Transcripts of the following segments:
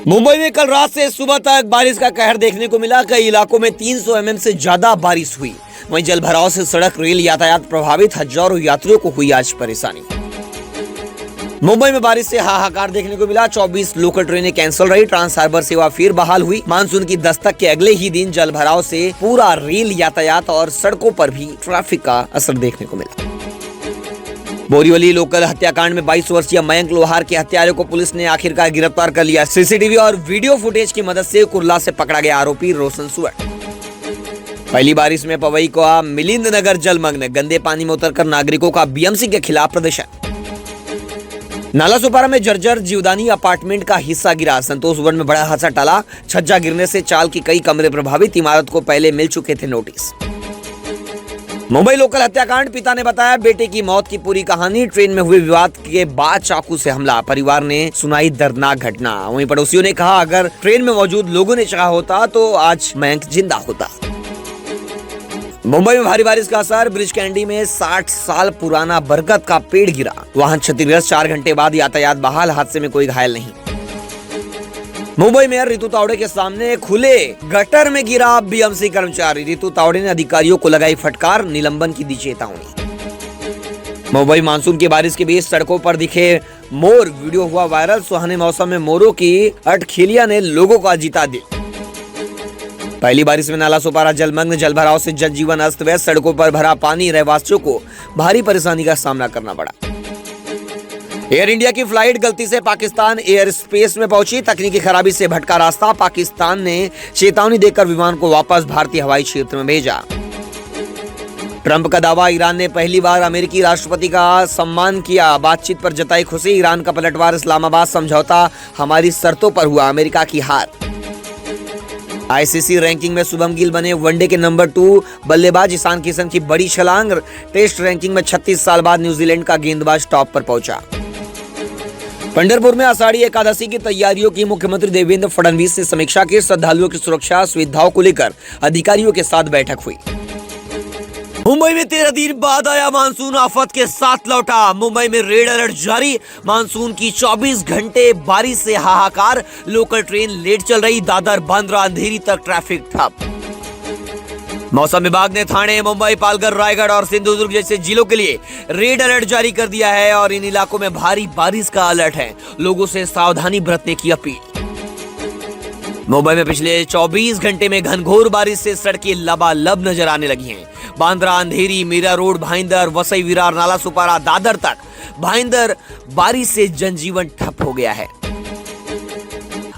मुंबई में कल रात से सुबह तक बारिश का कहर देखने को मिला। कई इलाकों में 300 mm से ज्यादा बारिश हुई। वहीं जल भराव से सड़क रेल यातायात प्रभावित, हजारों यात्रियों को हुई आज परेशानी। मुंबई में बारिश से हाहाकार देखने को मिला। 24 लोकल ट्रेनें कैंसिल रही। ट्रांस हार्बर सेवा फिर बहाल हुई। मानसून की दस्तक के अगले ही दिन जल भराव से पूरा रेल यातायात और सड़कों पर भी ट्रैफिक का असर देखने को मिला। बोरीवली लोकल हत्याकांड में 22 वर्षीय मयंक लोहार के हत्यारे को पुलिस ने आखिरकार गिरफ्तार कर लिया। सीसीटीवी और वीडियो फुटेज की मदद से कुर्ला से पकड़ा गया आरोपी रोशन सुअर। पहली बारिश में पवई का मिलिंद नगर जलमग्न, गंदे पानी में उतरकर नागरिकों का बीएमसी के खिलाफ प्रदर्शन। नालासोपारा में जर्जर जीवदानी अपार्टमेंट का हिस्सा गिरा। संतोष वन में बड़ा हादसा टला। छज्जा गिरने से चाल की कई कमरे प्रभावित। इमारत को पहले मिल चुके थे नोटिस। मुंबई लोकल हत्याकांड, पिता ने बताया बेटे की मौत की पूरी कहानी। ट्रेन में हुए विवाद के बाद चाकू से हमला, परिवार ने सुनाई दर्दनाक घटना। वहीं पड़ोसियों ने कहा अगर ट्रेन में मौजूद लोगों ने चाहा होता तो आज मयंक जिंदा होता। मुंबई में भारी बारिश का असर, ब्रिज कैंडी में 60 साल पुराना बरगद का पेड़ गिरा। वाहन क्षतिग्रस्त, 4 घंटे बाद यातायात बहाल, हादसे में कोई घायल नहीं। मुंबई मेयर रितु तावड़े के सामने खुले गटर में गिरा बीएमसी कर्मचारी। रितु तावड़े ने अधिकारियों को लगाई फटकार, निलंबन की दी चेतावनी। मुंबई मानसून की बारिश के बीच सड़कों पर दिखे मोर, वीडियो हुआ वायरल। सुहाने मौसम में मोरों की अठखेलिया ने लोगों का जीता दिल। पहली बारिश में नालासोपारा जलमग्न, जल भराव से जनजीवन अस्त व्यस्त, सड़कों पर भरा पानी, रहवासियों को भारी परेशानी का सामना करना पड़ा। एयर इंडिया की फ्लाइट गलती से पाकिस्तान एयर स्पेस में पहुंची। तकनीकी खराबी से भटका रास्ता। पाकिस्तान ने चेतावनी देकर विमान को वापस भारतीय हवाई क्षेत्र में भेजा। ट्रंप का दावा, ईरान ने पहली बार अमेरिकी राष्ट्रपति का सम्मान किया। बातचीत पर जताई खुशी। ईरान का पलटवार, इस्लामाबाद समझौता हमारी शर्तों पर हुआ, अमेरिका की हार। आईसीसी रैंकिंग में शुभम गिल बने वनडे के नंबर 2 बल्लेबाज। ईशान किशन की बड़ी छलांग। टेस्ट रैंकिंग में 36 साल बाद न्यूजीलैंड का गेंदबाज टॉप पर पहुंचा। पंढरपुर में आषाढ़ी एकादशी की तैयारियों की मुख्यमंत्री देवेंद्र फडणवीस ने समीक्षा की। श्रद्धालुओं की सुरक्षा सुविधाओं को लेकर अधिकारियों के साथ बैठक हुई। मुंबई में 13 दिन बाद आया मानसून, आफत के साथ लौटा। मुंबई में रेड अलर्ट जारी। मानसून की 24 घंटे बारिश से हाहाकार। लोकल ट्रेन लेट चल रही। दादर बांद्रा अंधेरी तक ट्रैफिक ठप। मौसम विभाग ने ठाणे, मुंबई, पालघर, रायगढ़ और सिंधुदुर्ग जैसे जिलों के लिए रेड अलर्ट जारी कर दिया है और इन इलाकों में भारी बारिश का अलर्ट है। लोगों से सावधानी बरतने की अपील। मुंबई में पिछले 24 घंटे में घनघोर बारिश से सड़कें लबालब नजर आने लगी हैं। बांद्रा, अंधेरी, मीरा रोड, भाईंदर, वसई विरार, नालासोपारा, दादर तक भाईंदर बारिश से जनजीवन ठप हो गया है।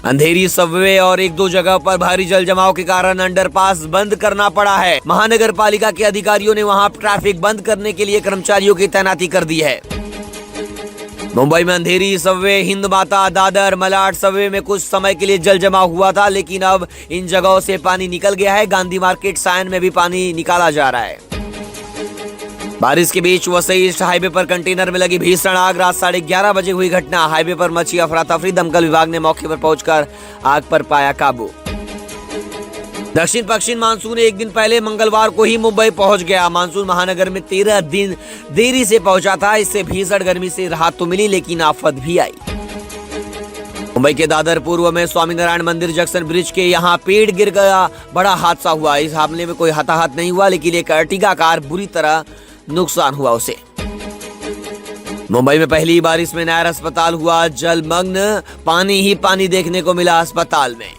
अंधेरी सबवे और 1-2 जगह पर भारी जल जमाव के कारण अंडरपास बंद करना पड़ा है। महानगर पालिका के अधिकारियों ने वहां ट्रैफिक बंद करने के लिए कर्मचारियों की तैनाती कर दी है। मुंबई में अंधेरी सबवे, हिंद माता, दादर, मलाड सबवे में कुछ समय के लिए जल जमाव हुआ था, लेकिन अब इन जगहों से पानी निकल गया है। गांधी मार्केट, सायन में भी पानी निकाला जा रहा है। बारिश के बीच वसई ईस्ट हाईवे पर कंटेनर में लगी भीषण आग। रात 11:30 बजे हुई घटना। हाईवे पर मची अफरा तफरी। दमकल विभाग ने मौके पर पहुंचकर आग पर पाया काबू। दक्षिण पश्चिम मानसून एक दिन पहले मंगलवार को ही मुंबई पहुंच गया। मानसून महानगर में 13 दिन देरी से पहुंचा था। इससे भीषण गर्मी से राहत तो मिली, लेकिन आफत भी आई। मुंबई के दादर पूर्व में स्वामीनारायण मंदिर जंक्शन ब्रिज के यहाँ पेड़ गिर गया। बड़ा हादसा हुआ। इस हमले में कोई हताहत नहीं हुआ, लेकिन एक अर्टिगा कार बुरी तरह नुकसान हुआ उसे। मुंबई में पहली बारिश में नायर अस्पताल हुआ जलमग्न। पानी ही पानी देखने को मिला अस्पताल में।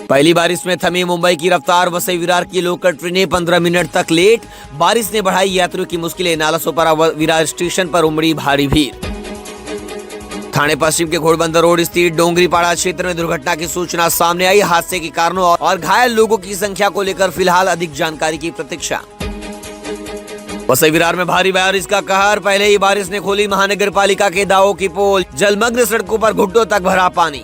पहली बारिश में थमी मुंबई की रफ्तार। वसई विरार की लोकल ट्रेनें 15 मिनट तक लेट। बारिश ने बढ़ाई यात्रियों की मुश्किलें। नालासोपारा विरार स्टेशन पर उमड़ी भारी भीड़। ठाणे पश्चिम के घोड़बंदर रोड स्थित डोंगरीपाड़ा क्षेत्र में दुर्घटना की सूचना सामने आई। हादसे के कारणों और घायल लोगों की संख्या को लेकर फिलहाल अधिक जानकारी की प्रतीक्षा। वसई विरार में भारी बारिश का कहर। पहले ही बारिश ने खोली महानगर पालिका के दावों की पोल। जलमग्न सड़कों पर घुटनों तक भरा पानी।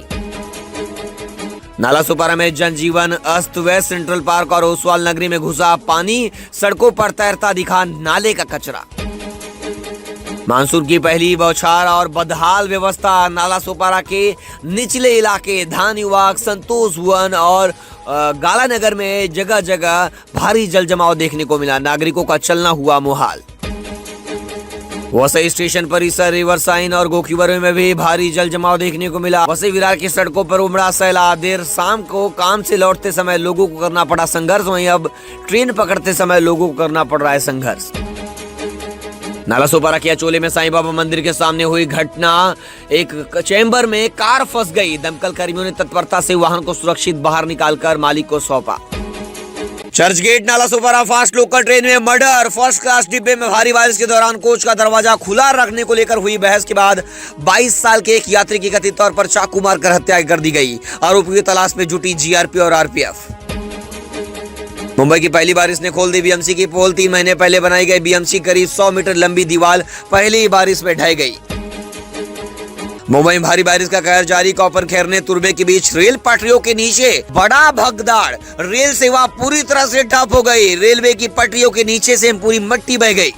नालासोपारा में जनजीवन अस्त व्यस्त। सेंट्रल पार्क और ओसवाल नगरी में घुसा पानी। सड़कों पर तैरता दिखा नाले का कचरा। मानसून की पहली बौछार और बदहाल व्यवस्था। नालासोपारा के निचले इलाके, धान विभाग, संतोष वन और गालानगर में जगह जगह भारी जल जमाव देखने को मिला। नागरिकों का चलना हुआ मुहाल। वसई स्टेशन परिसर, रिवरसाइन और गोखीवर में भी भारी जल जमाव देखने को मिला। वसई विरार की सड़कों पर उमड़ा सैलाब। देर शाम को काम से लौटते समय लोगों को करना पड़ा संघर्ष, वहीं अब ट्रेन पकड़ते समय लोगों को करना पड़ रहा है संघर्ष। नालासोपारा के अचोले में साईं बाबा मंदिर के सामने हुई घटना। एक चैम्बर में कार फंस गई। दमकल कर्मियों ने तत्परता से वाहन को सुरक्षित बाहर निकालकर मालिक को सौंपा। Churchgate Nalasopara fast local train में मर्डर। फर्स्ट क्लास डिब्बे में भारी बारिश के दौरान कोच का दरवाजा खुला रखने को लेकर हुई बहस के बाद 22 साल के एक यात्री की कथित तौर पर चाकू मारकर हत्या कर दी गई। आरोपी की तलाश में जुटी जीआरपी और आरपीएफ। मुंबई की पहली बारिश ने खोल दी बीएमसी की पोल। 3 महीने पहले बनाई गई बीएमसी करीब 100 मीटर लंबी दीवार पहली ही बारिश में ढह गई। मुंबई में भारी बारिश का कहर जारी। कॉपर खेरने तुर्बे के बीच रेल पटरियों के नीचे बड़ा भगदड़। रेल सेवा पूरी तरह से ठप हो गई। रेलवे की पटरियों के नीचे से पूरी मिट्टी बह गई।